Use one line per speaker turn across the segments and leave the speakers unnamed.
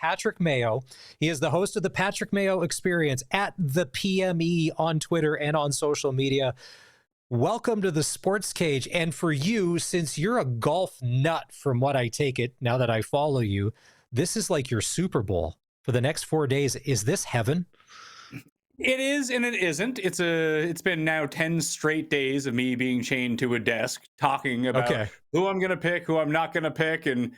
Patrick Mayo. He is the host of the Patrick Mayo Experience at the PME on Twitter and on social media. Welcome to the Sports Cage. And for you, since you're a golf nut from what I take it, now that I follow you, this is like your Super Bowl for the next 4 days. Is this heaven?
It is and it isn't. It's been now 10 straight days of me being chained to a desk talking about who I'm going to pick, who I'm not going to pick. And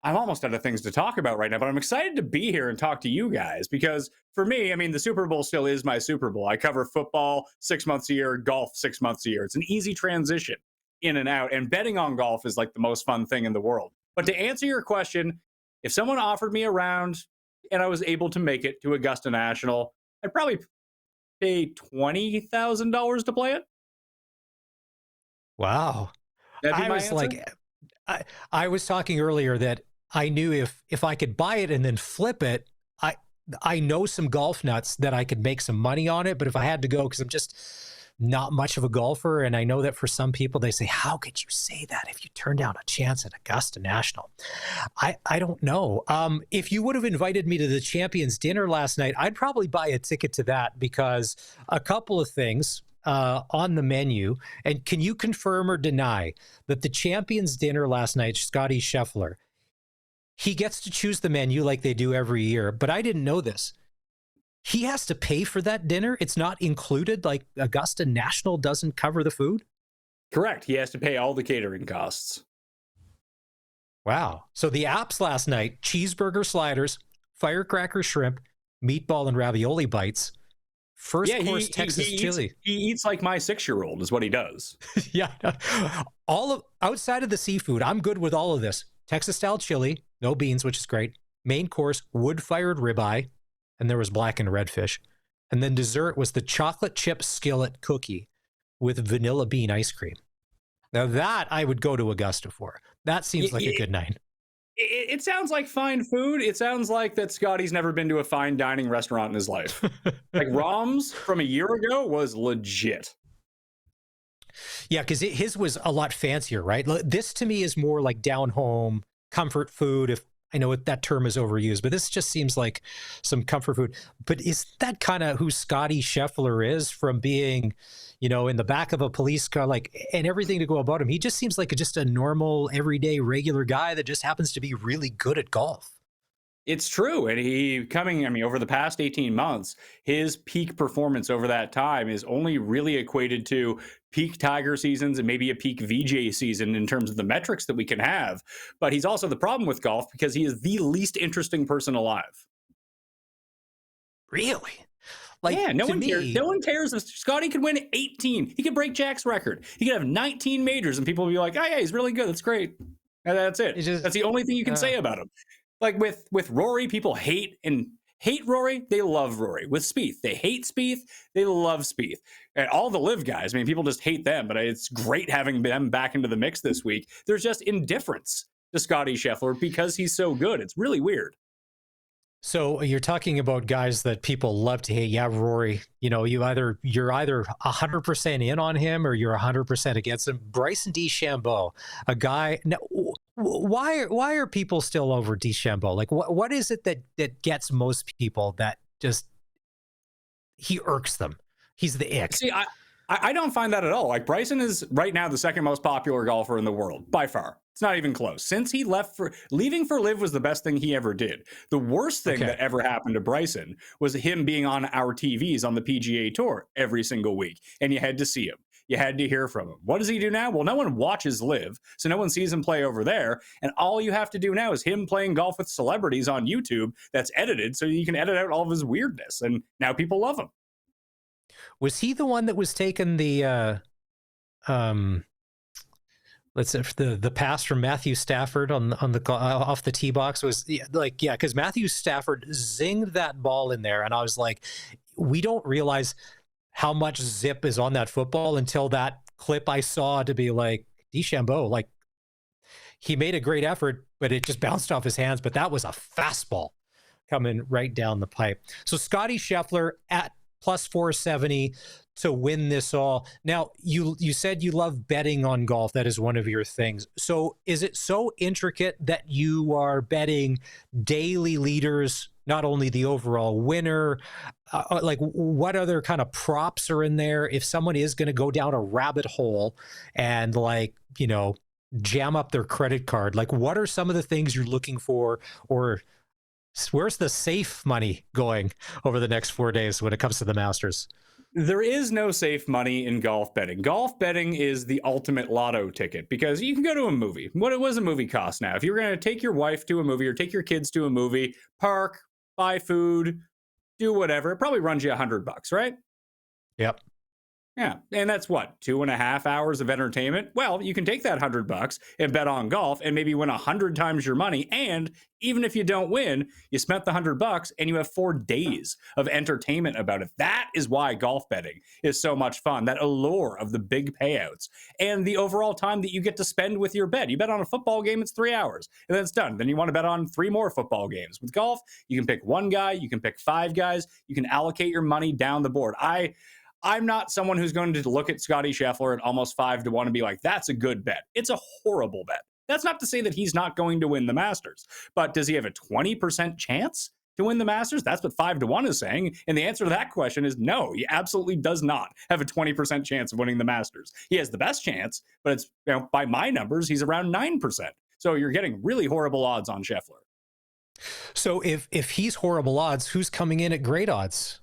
I'm almost out of things to talk about right now, but I'm excited to be here and talk to you guys because for me, I mean, the Super Bowl still is my Super Bowl. I cover football 6 months a year, golf 6 months a year. It's an easy transition in and out. And betting on golf is like the most fun thing in the world. But to answer your question, if someone offered me a round and I was able to make it to Augusta National, I'd probably pay $20,000 to play it.
Wow. I was like, I was talking earlier that I knew if I could buy it and then flip it, I know some golf nuts that I could make some money on it. But if I had to go, because I'm just not much of a golfer, and I know that for some people, they say, how could you say that if you turn down a chance at Augusta National? I don't know. If you would have invited me to the Champions Dinner last night, I'd probably buy a ticket to that because a couple of things on the menu. And can you confirm or deny that the Champions Dinner last night, Scotty Scheffler, he gets to choose the menu like they do every year, but I didn't know this. He has to pay for that dinner. It's not included. Like Augusta National doesn't cover the food.
Correct. He has to pay all the catering costs.
Wow. So the apps last night, cheeseburger sliders, firecracker shrimp, meatball and ravioli bites, first course Texas chili.
He eats like my 6-year-old is what he does.
Yeah. Outside of the seafood, I'm good with all of this. Texas style chili, no beans, which is great. Main course, wood-fired ribeye. And there was black and red fish. And then dessert was the chocolate chip skillet cookie with vanilla bean ice cream. Now that I would go to Augusta for. That seems like a good night.
It sounds like fine food. It sounds like that Scotty's never been to a fine dining restaurant in his life. Like Rom's from a year ago was legit.
Yeah, because his was a lot fancier, right? This to me is more like down home comfort food. If I know that term is overused, but this just seems like some comfort food. But is that kind of who Scotty Scheffler is from being, in the back of a police car, like, and everything to go about him? He just seems like just a normal, everyday, regular guy that just happens to be really good at golf.
It's true. And over the past 18 months, his peak performance over that time is only really equated to peak Tiger seasons and maybe a peak VJ season in terms of the metrics that we can have. But he's also the problem with golf because he is the least interesting person alive.
Really?
No one cares. No one cares if Scotty could win 18. He could break Jack's record. He could have 19 majors and people will be like, oh yeah, he's really good. That's great. And that's it. That's the only thing you can say about him. Like with Rory, people hate Rory. They love Rory. With Spieth, they hate Spieth. They love Spieth. And all the live guys, people just hate them. But it's great having them back into the mix this week. There's just indifference to Scotty Scheffler because he's so good. It's really weird.
So you're talking about guys that people love to hate. Yeah, Rory, you're either 100% in on him or you're 100% against him. Bryson DeChambeau, a guy. Now, why are people still over DeChambeau? Like, what is it that gets most people that just he irks them? He's the ick.
See, I don't find that at all. Like Bryson is right now the second most popular golfer in the world by far. It's not even close. Since he leaving for LIV was the best thing he ever did. The worst thing that ever happened to Bryson was him being on our TVs on the PGA Tour every single week. And you had to see him. You had to hear from him. What does he do now? Well, no one watches LIV, so no one sees him play over there. And all you have to do now is him playing golf with celebrities on YouTube that's edited so you can edit out all of his weirdness. And now people love him.
Was he the one that was taking the let's say the pass from Matthew Stafford on the off the tee box was because Matthew Stafford zinged that ball in there, and I was like, we don't realize how much zip is on that football until that clip I saw to be like DeChambeau, like he made a great effort, but it just bounced off his hands. But that was a fastball coming right down the pipe. So Scotty Scheffler at plus 470 to win this all. Now, you said you love betting on golf. That is one of your things. So is it so intricate that you are betting daily leaders, not only the overall winner, like what other kind of props are in there? If someone is going to go down a rabbit hole and like, jam up their credit card, like what are some of the things you're looking for, or where's the safe money going over the next 4 days when it comes to the Masters?
There is no safe money in golf betting. Golf betting is the ultimate lotto ticket because you can go to a movie. What does a movie cost now? If you're going to take your wife to a movie or take your kids to a movie, park, buy food, do whatever, it probably runs you $100, right?
Yep.
Yeah, and that's what, 2.5 hours of entertainment? Well, you can take that $100 and bet on golf and maybe win 100 times your money. And even if you don't win, you spent the $100 and you have 4 days of entertainment about it. That is why golf betting is so much fun. That allure of the big payouts and the overall time that you get to spend with your bet. You bet on a football game, it's 3 hours, and then it's done. Then you want to bet on 3 more football games. With golf, you can pick 1 guy, you can pick 5 guys, you can allocate your money down the board. I'm not someone who's going to look at Scotty Scheffler at almost 5-1 and be like, that's a good bet. It's a horrible bet. That's not to say that he's not going to win the Masters, but does he have a 20% chance to win the Masters? That's what 5-1 is saying. And the answer to that question is no, he absolutely does not have a 20% chance of winning the Masters. He has the best chance, but it's, by my numbers, he's around 9%. So you're getting really horrible odds on Scheffler.
So if he's horrible odds, who's coming in at great odds?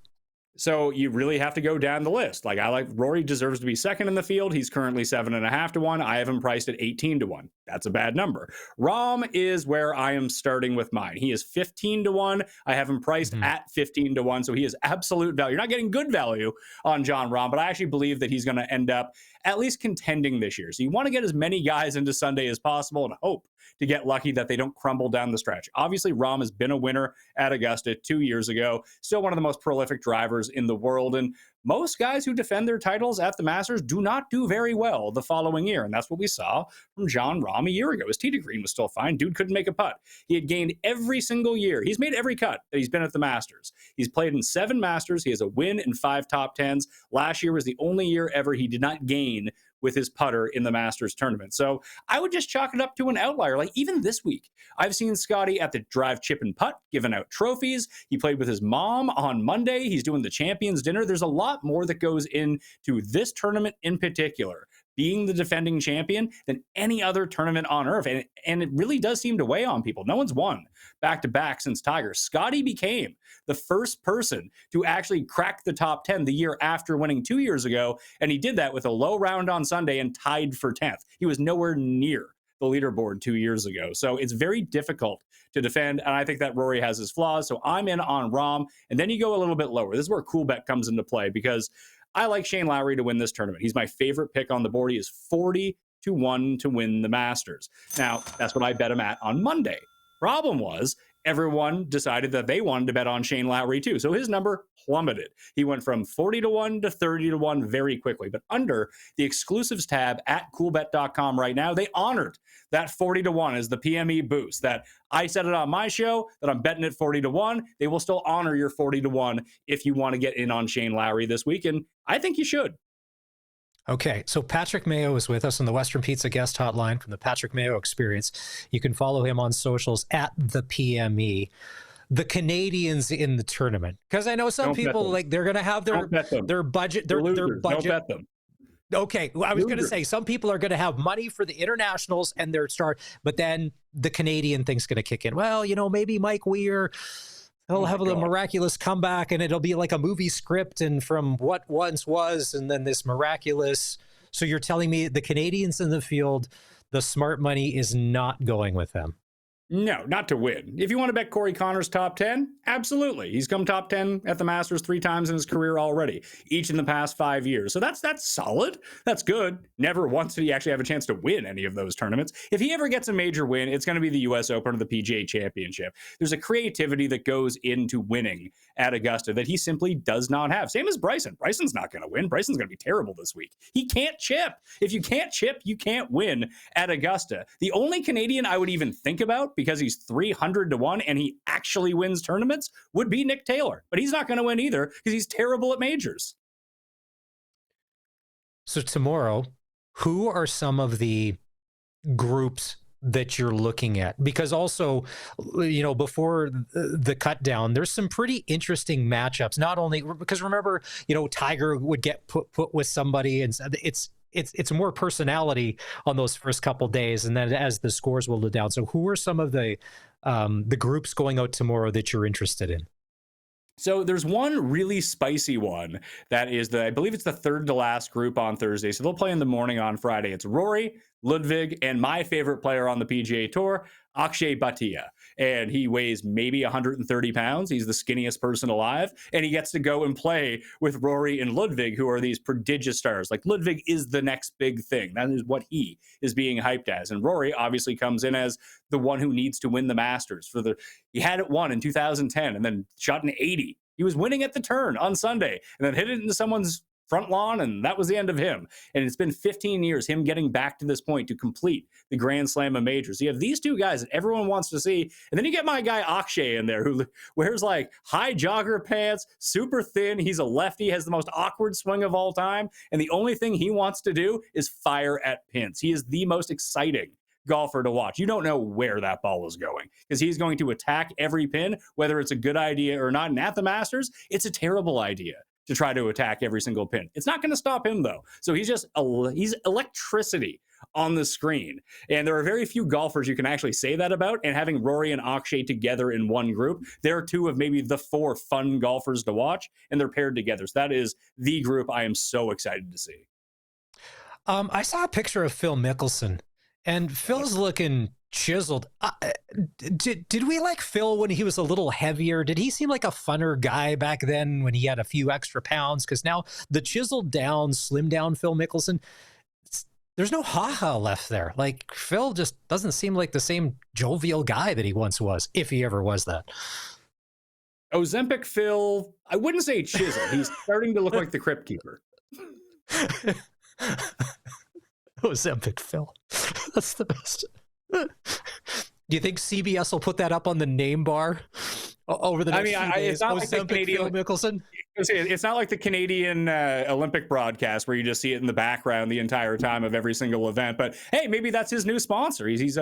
So you really have to go down the list. Like Rory deserves to be second in the field. He's currently 7.5-1. I have him priced at 18-1. That's a bad number. Rahm is where I am starting with mine. He is 15-1. I have him priced at 15-1. So he is absolute value. You're not getting good value on Jon Rahm, but I actually believe that he's going to end up at least contending this year. So you want to get as many guys into Sunday as possible and hope to get lucky that they don't crumble down the stretch. Obviously, Rahm has been a winner at Augusta 2 years ago, still one of the most prolific drivers in the world. And most guys who defend their titles at the Masters do not do very well the following year. And that's what we saw from Jon Rahm a year ago. His tee to green was still fine. Dude couldn't make a putt. He had gained every single year. He's made every cut that he's been at the Masters. He's played in 7 Masters. He has a win in 5 top 10s. Last year was the only year ever he did not gain with his putter in the Masters tournament. So I would just chalk it up to an outlier. Like even this week, I've seen Scotty at the drive, chip, and putt, giving out trophies. He played with his mom on Monday. He's doing the Champions Dinner. There's a lot more that goes into this tournament in particular, being the defending champion, than any other tournament on earth. And it really does seem to weigh on people. No one's won back-to-back since Tiger. Scotty became the first person to actually crack the top 10 the year after winning 2 years ago, and he did that with a low round on Sunday and tied for 10th. He was nowhere near the leaderboard 2 years ago. So it's very difficult to defend, and I think that Rory has his flaws. So I'm in on Rahm, and then you go a little bit lower. This is where cool bet comes into play because I like Shane Lowry to win this tournament. He's my favorite pick on the board. He is 40-1 to win the Masters. Now, that's what I bet him at on Monday. Problem was, everyone decided that they wanted to bet on Shane Lowry too. So his number plummeted. He went from 40-1 to 30-1 very quickly. But under the exclusives tab at coolbet.com right now, they honored that 40-1 as the PME boost. That I said it on my show that I'm betting at 40-1. They will still honor your 40-1 if you want to get in on Shane Lowry this week. And I think you should.
Okay, so Patrick Mayo is with us on the Western Pizza guest hotline from the Patrick Mayo Experience. You can follow him on socials at the PME. The Canadians in the tournament, because I know some people like they're going to have their budget. Their budget.
Don't bet them.
Okay, well, I was going to say some people are going to have money for the internationals and their start, but then the Canadian thing's going to kick in. Well, maybe Mike Weir. He'll have a miraculous comeback, and it'll be like a movie script and from what once was, and then this miraculous. So you're telling me the Canadians in the field, the smart money is not going with them?
No, not to win. If you want to bet Corey Connors top 10, absolutely. He's come top 10 at the Masters 3 times in his career already, each in the past 5 years. So that's solid. That's good. Never once did he actually have a chance to win any of those tournaments. If he ever gets a major win, it's going to be the U.S. Open or the PGA Championship. There's a creativity that goes into winning at Augusta that he simply does not have. Same as Bryson. Bryson's not going to win. Bryson's going to be terrible this week. He can't chip. If you can't chip, you can't win at Augusta. The only Canadian I would even think about because he's 300-1 and he actually wins tournaments would be Nick Taylor. But he's not going to win either because he's terrible at majors.
So tomorrow, who are some of the groups that you're looking at? Because also, before the cut down, there's some pretty interesting matchups. Not only because remember, Tiger would get put with somebody, and it's more personality on those first couple days, and then as the scores will go down. So who are some of the groups going out tomorrow that you're interested in?
So there's one really spicy one that is I believe it's the third to last group on Thursday. So they'll play in the morning on Friday. It's Rory, Ludwig, and my favorite player on the PGA Tour, Akshay Bhatia. And he weighs maybe 130 pounds. He's the skinniest person alive. And he gets to go and play with Rory and Ludwig, who are these prodigious stars. Like Ludwig is the next big thing. That is what he is being hyped as. And Rory obviously comes in as the one who needs to win the Masters. He had it won in 2010 and then shot an 80. He was winning at the turn on Sunday and then hit it into someone's front lawn, and that was the end of him. And it's been 15 years, him getting back to this point to complete the Grand Slam of majors. You have these two guys that everyone wants to see, and then you get my guy Akshay in there, who wears like high jogger pants, super thin. He's a lefty, has the most awkward swing of all time, and the only thing he wants to do is fire at pins. He is the most exciting golfer to watch. You don't know where that ball is going because he's going to attack every pin, whether it's a good idea or not. And at the Masters, it's a terrible idea to try to attack every single pin. It's not going to stop him, though. So he's electricity on the screen. And there are very few golfers you can actually say that about. And having Rory and Akshay together in one group, they're two of maybe the four fun golfers to watch, and they're paired together. So that is the group I am so excited to see.
I saw a picture of Phil Mickelson, and Phil's looking chiseled. Did we like Phil when he was a little heavier? Did he seem like a funner guy back then when he had a few extra pounds? Because now the chiseled down, slim down Phil Mickelson, there's no ha-ha left there. Like Phil just doesn't seem like the same jovial guy that he once was, if he ever was that.
Ozempic Phil, I wouldn't say chiseled. He's starting to look like the Crypt Keeper.
Ozempic Phil. That's the best. Do you think CBS will put that up on the name bar over the next few days?
It's not like the Canadian
Phil Mickelson.
It's not like the Canadian Olympic broadcast where you just see it in the background the entire time of every single event. But hey, maybe that's his new sponsor. He's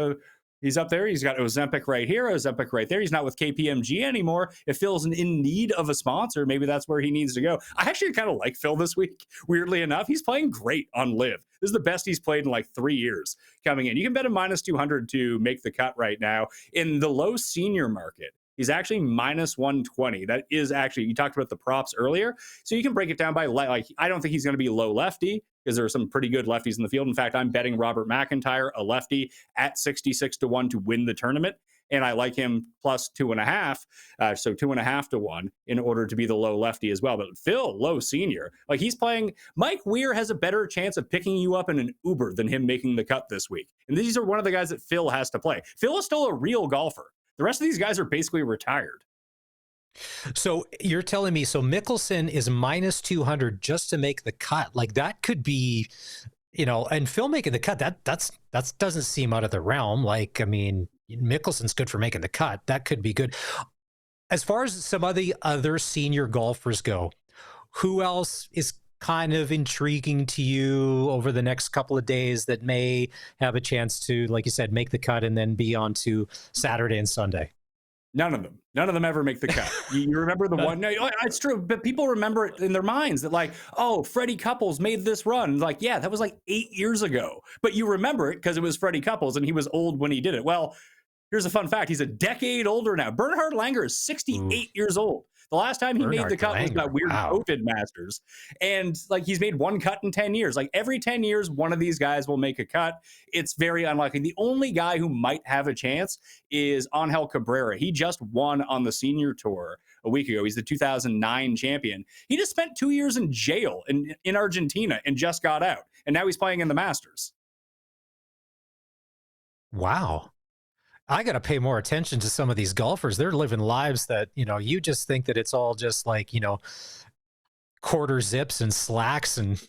up there. He's got Ozempic right here, Ozempic right there. He's not with KPMG anymore. If Phil's in need of a sponsor, maybe that's where he needs to go. I actually kind of like Phil this week. Weirdly enough, he's playing great on LIV. This is the best he's played in like 3 years coming in. You can bet him minus 200 to make the cut right now. In the low senior market, he's actually minus 120. That is actually, you talked about the props earlier. So you can break it down by, like, I don't think he's going to be low lefty because there are some pretty good lefties in the field. In fact, I'm betting Robert McIntyre, a lefty, at 66-1 to win the tournament. And I like him plus 2.5. So 2.5-1 in order to be the low lefty as well. But Phil, low senior, like he's playing. Mike Weir has a better chance of picking you up in an Uber than him making the cut this week. And these are one of the guys that Phil has to play. Phil is still a real golfer. The rest of these guys are basically retired.
So you're telling me, so Mickelson is minus 200 just to make the cut. Like that could be, and Phil making the cut, that doesn't seem out of the realm. Like, I mean, Mickelson's good for making the cut. That could be good. As far as some of the other senior golfers go, who else is kind of intriguing to you over the next couple of days that may have a chance to, like you said, make the cut and then be on to Saturday and Sunday?
None of them ever make the cut. You remember the one? No, it's true, but people remember it in their minds that like, oh, Freddie Couples made this run. Like, yeah, that was like 8 years ago. But you remember it because it was Freddie Couples and he was old when he did it. Well, here's a fun fact. He's a decade older now. Bernhard Langer is 68 years old. The last time he made the cut was that weird COVID Masters. And like he's made one cut in 10 years. Like every 10 years, one of these guys will make a cut. It's very unlikely. The only guy who might have a chance is Angel Cabrera. He just won on the senior tour a week ago. He's the 2009 champion. He just spent 2 years in jail in Argentina and just got out. And now he's playing in the Masters.
Wow. I got to pay more attention to some of these golfers. They're living lives that, you just think that it's all just like, quarter zips and slacks and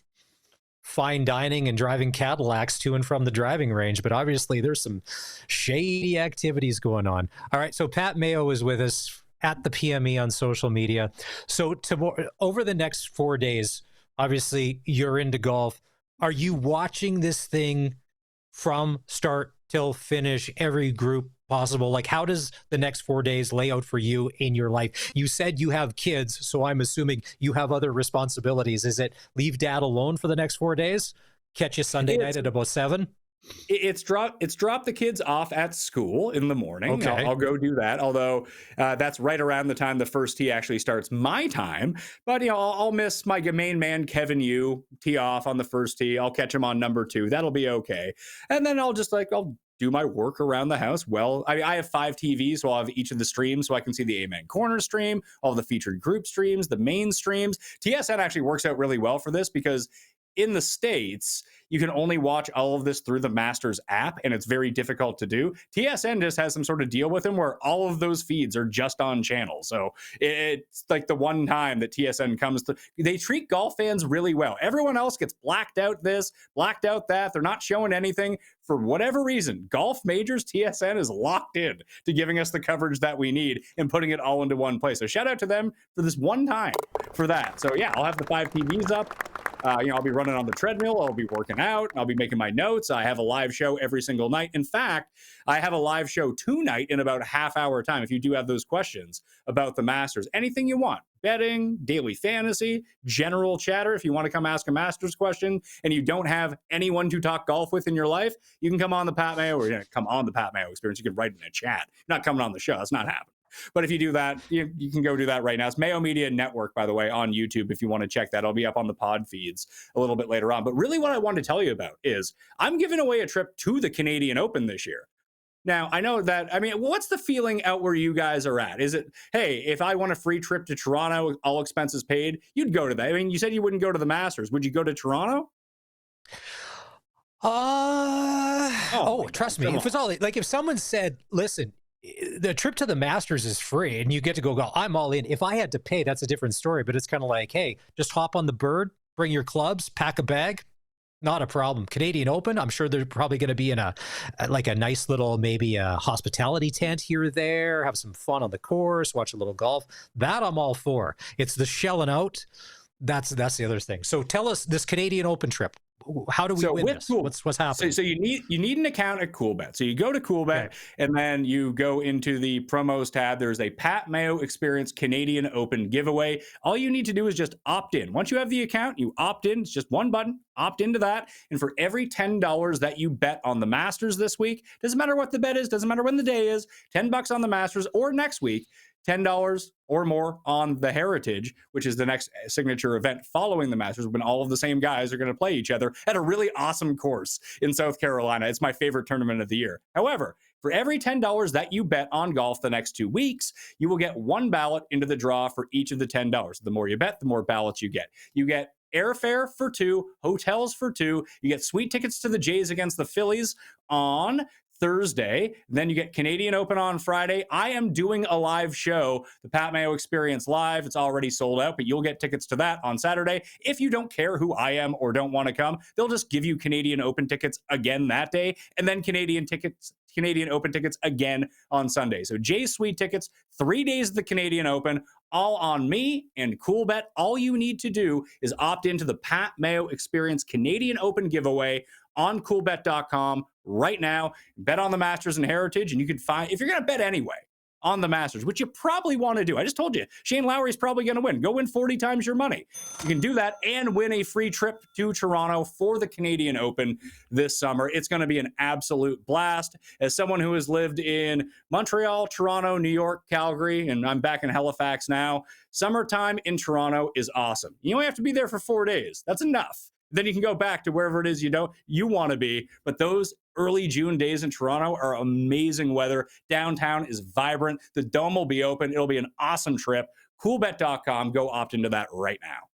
fine dining and driving Cadillacs to and from the driving range, but obviously there's some shady activities going on. All right, so Pat Mayo is with us at the PME on social media. So over the next 4 days, obviously you're into golf. Are you watching this thing from start till finish, every group possible? Like, how does the next 4 days lay out for you in your life? You said you have kids, so I'm assuming you have other responsibilities. Is it leave dad alone for the next 4 days? Catch you Sunday night at about 7?
It's drop the kids off at school in the morning.
Okay.
I'll go do that. Although that's right around the time the first tee actually starts my time. But I'll miss my main man Kevin Yu tee off on the first tee. I'll catch him on number 2. That'll be okay. And then I'll do my work around the house. Well, I have 5 TVs, so I'll have each of the streams, so I can see the Amen Corner stream, all the featured group streams, the main streams. TSN actually works out really well for this because in the States, you can only watch all of this through the Masters app, and it's very difficult to do. TSN just has some sort of deal with them where all of those feeds are just on channel. So it's like the one time that TSN comes to, they treat golf fans really well. Everyone else gets blacked out this, blacked out that. They're not showing anything. For whatever reason, golf majors, TSN is locked in to giving us the coverage that we need and putting it all into one place. So shout out to them for this one time for that. So yeah, I'll have the 5 TVs up. I'll be running on the treadmill. I'll be working out. I'll be making my notes. I have a live show every single night. In fact, I have a live show tonight in about a half-hour time. If you do have those questions about the Masters, anything you want, betting, daily fantasy, general chatter. If you want to come ask a Masters question and you don't have anyone to talk golf with in your life, you can come on the Pat Mayo or come on the Pat Mayo Experience. You can write in a chat. You're not coming on the show. That's not happening. But if you do that, you can go do that right now. It's Mayo Media Network, by the way, on YouTube, if you want to check that. I'll be up on the pod feeds a little bit later on. But really what I wanted to tell you about is I'm giving away a trip to the Canadian Open this year. Now, I know that, what's the feeling out where you guys are at? Is it, hey, if I want a free trip to Toronto, all expenses paid, you'd go to that. You said you wouldn't go to the Masters. Would you go to Toronto?
Trust me. If it's all like, if someone said, listen, the trip to the Masters is free and you get to go, I'm all in. If I had to pay, that's a different story. But it's kind of like, hey, just hop on the bird, bring your clubs, pack a bag. Not a problem. Canadian Open, I'm sure they're probably going to be in a nice little, maybe a hospitality tent here or there, have some fun on the course, watch a little golf. That I'm all for. It's the shelling out. That's the other thing. So tell us this Canadian Open trip. How do we win this? What's happening?
So you need an account at CoolBet. So you go to CoolBet and then you go into the promos tab. There's a Pat Mayo Experience Canadian Open giveaway. All you need to do is just opt in. Once you have the account, you opt in. It's just one button. Opt into that. And for every $10 that you bet on the Masters this week, doesn't matter what the bet is, doesn't matter when the day is, $10 on the Masters or next week, $10 or more on the Heritage, which is the next signature event following the Masters, when all of the same guys are going to play each other at a really awesome course in South Carolina. It's my favorite tournament of the year. However, for every $10 that you bet on golf the next 2 weeks, you will get one ballot into the draw for each of the $10. The more you bet, the more ballots you get. You get airfare for 2, hotels for 2. You get sweet tickets to the Jays against the Phillies on Thursday. Then you get Canadian Open on Friday. I am doing a live show, the Pat Mayo Experience Live. It's already sold out, but you'll get tickets to that on Saturday. If you don't care who I am or don't want to come, they'll just give you Canadian Open tickets again that day, and then Canadian Open tickets again on Sunday. So Jay's Sweet tickets, 3 days of the Canadian Open, all on me and CoolBet. All you need to do is opt into the Pat Mayo Experience Canadian Open giveaway on coolbet.com right now. Bet on the Masters and Heritage, and you can find, if you're going to bet anyway on the Masters, which you probably want to do. I just told you, Shane Lowry's probably going to win. Go win 40 times your money. You can do that and win a free trip to Toronto for the Canadian Open this summer. It's going to be an absolute blast. As someone who has lived in Montreal, Toronto, New York, Calgary, and I'm back in Halifax now, summertime in Toronto is awesome. You only have to be there for 4 days. That's enough. Then you can go back to wherever it is you want to be. But those early June days in Toronto are amazing weather. Downtown is vibrant. The Dome will be open. It'll be an awesome trip. Coolbet.com. Go opt into that right now.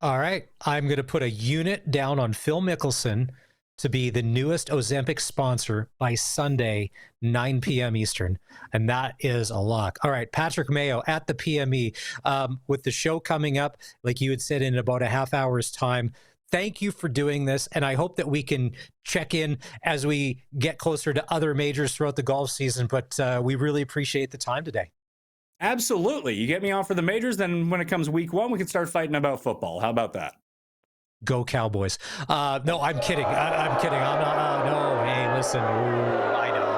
All right. I'm going to put a unit down on Phil Mickelson to be the newest Ozempic sponsor by Sunday, 9 p.m. Eastern. And that is a lock. All right, Patrick Mayo at the PME. With the show coming up, like you had said, in about a half hour's time, Thank you for doing this, and I hope that we can check in as we get closer to other majors throughout the golf season, but we really appreciate the time today.
Absolutely. You get me on for the majors, then when it comes week 1, we can start fighting about football. How about that?
Go Cowboys. No, I'm kidding. I'm kidding. I'm not. No, hey, listen. Ooh, I know.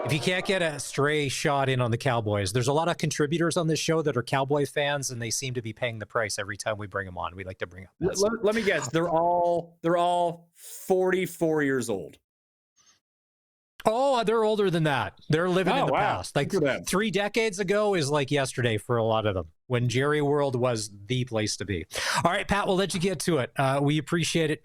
If you can't get a stray shot in on the Cowboys, there's a lot of contributors on this show that are Cowboy fans, and they seem to be paying the price every time we bring them on. We like to bring up that.
Let me guess. They're all 44 years old.
Oh, they're older than that. They're living in the past. Like 3 decades ago is like yesterday for a lot of them, when Jerry World was the place to be. All right, Pat, we'll let you get to it. We appreciate it.